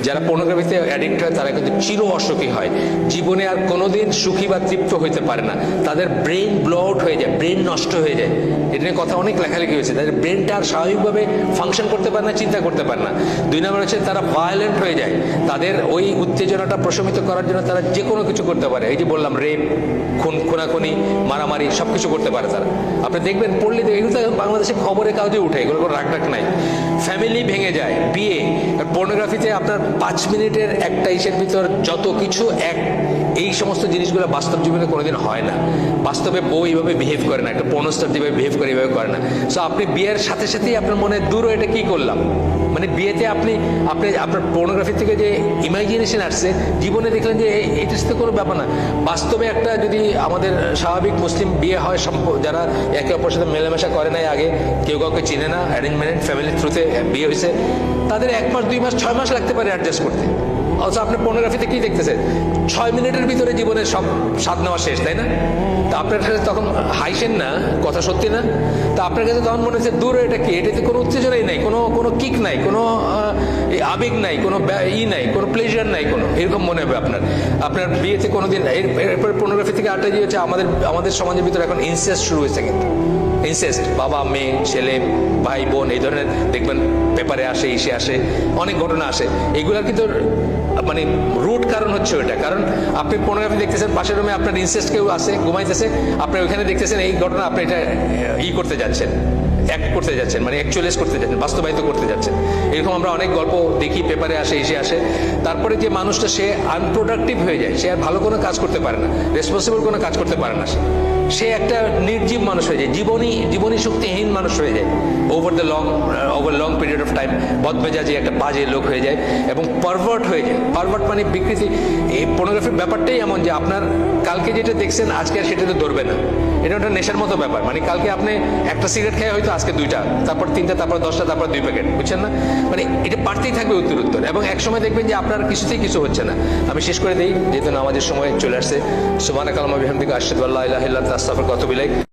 যারা পর্নোগ্রাফিতে অ্যাডিক্ট হয় তারা কিন্তু চির অসুখী হয়, জীবনে আর কোনোদিন সুখী বা তৃপ্ত হইতে পারে না, তাদের ব্রেন ব্লো আউট হয়ে যায়, ব্রেন নষ্ট হয়ে যায়। এটা নিয়ে কথা অনেক লেখালেখি হয়েছে, তাদের ব্রেনটা আর স্বাভাবিকভাবে ফাংশন করতে পারে না, চিন্তা করতে পারে না। 2 নম্বর হচ্ছে তারা ভায়োলেন্ট হয়ে যায়, তাদের ওই উত্তেজনাটা প্রশমিত করার জন্য তারা যে কোনো কিছু করতে পারে। এই যে বললাম, রেপ, খুনাখুনি, মারামারি সব কিছু করতে পারে তারা। আপনি দেখবেন, পড়লে এগুলো তো বাংলাদেশে খবরের কাগজে উঠে, এগুলো কোনো রাগ নাই। ফ্যামিলি ভেঙে যায়, বিয়ে। পর্নোগ্রাফিতে আপনার 5 মিনিটের একটা ইসের ভিতর যত কিছু এই সমস্ত জিনিসগুলো বাস্তব জীবনে কোনোদিন হয় না। বাস্তবে বউ এইভাবে বিহেভ করে না, একটা পর্নোস্টার যেভাবে বিহেভ করে এইভাবে করে না। সো আপনি বিয়ের সাথে সাথেই আপনার মনে দূর এটা কি করলাম, মানে বিয়েতে আপনি আপনার পর্নোগ্রাফি থেকে যে ইমাজিনেশন আসছে, জীবনে দেখলেন যে এটা তো কোনো ব্যাপার না। বাস্তবে একটা যদি আমাদের স্বাভাবিক মুসলিম বিয়ে হয়, যারা একে অপরের সাথে মেলামেশা করে নাই, আগে কেউ কাউকে চিনে না, অ্যারেঞ্জ ম্যারেজ ফ্যামিলির থ্রুতে বিয়ে হয়েছে, তাদের 1 মাস 2 মাস 6 মাস লাগতে পারে অ্যাডজাস্ট করতে। অথচ আপনি পর্নোগ্রাফিতে কি দেখতেছেন, 6 মিনিটের ভিতরে জীবনের সব স্বাদ নেওয়া শেষ, তাই না? তা আপনার কাছে তখন হাইসেন না, কথা সত্যি না? তা আপনার কাছে তখন মনে হচ্ছে দূরে এটা কি, এটাতে কোনো উত্তেজনাই নাই, কোনো কিক নাই, কোনো আবেগ নাই, কোনো নাই, কোনো প্লেজার নাই, কোনো এরকম মনে হবে আপনার বিয়েতে কোনোদিন। এরপরে পর্নোগ্রাফি থেকে আরেকটা যে হচ্ছে, আমাদের সমাজের ভিতরে এখন ইনসেস্ট শুরু হয়েছে। কিন্তু ইনসেস্ট, বাবা মেয়ে, ছেলে ভাই বোন, এই ধরনের দেখবেন পেপারে আসে, ইসে আসে, অনেক ঘটনা আসে। এইগুলার কিন্তু মানে রুট কারণ হচ্ছে ওইটা, কারণ আপনি পর্নোগ্রাফি দেখতেছেন, পাশের রুমে আপনার ইনসেস্ট কেউ আসে, ঘুমাইতেছে, আপনি ওইখানে দেখতেছেন এই ঘটনা, আপনি এটা করতে যাচ্ছেন, অ্যাক্ট করতে যাচ্ছেন, মানে অ্যাকচুয়ালাইজ করতে যাচ্ছেন, বাস্তবায়িত করতে যাচ্ছেন। এরকম আমরা অনেক গল্প দেখি, পেপারে আসে, এসে আসে। তারপরে যে মানুষটা সে আনপ্রোডাক্টিভ হয়ে যায়, সে আর ভালো কোনো কাজ করতে পারে না, রেসপন্সিবল কোনো কাজ করতে পারে না, সে একটা নির্জীব মানুষ হয়ে যায়, জীবনী শক্তিহীন মানুষ হয়ে যায়, over long period of time বদমেজাজি একটা বাজে লোক হয়ে যায় এবং পারভার্ট হয়ে যায়। পারভার্ট মানে বিকৃতি। এই পর্নোগ্রাফির ব্যাপারটাই এমন যে আপনার কালকে যেটা দেখছেন আজকে আর সেটা তো ধরবে না, এটা একটা নেশার মতো ব্যাপার। মানে কালকে আপনি একটা সিগারেট খেয়ে হয়তো আজকে 2টা, তারপর 3টা, তারপর 10টা, তারপর 2 প্যাকেট, বুঝছেন না? মানে এটা বাড়তেই থাকবে উত্তর, এবং এক সময় দেখবেন যে আপনার কিছুতেই কিছু হচ্ছে না। আমি শেষ করে দিই, যেহেতু নামাজের সময় চলে আসছে। সুবহানাকাল্লাহুম্মা ওয়া বিহামদিকা আশহাদু আল্লা ইলাহা ইল্লা আনতা আস্তাগফিরুকা ওয়া আতুবু ইলাইক।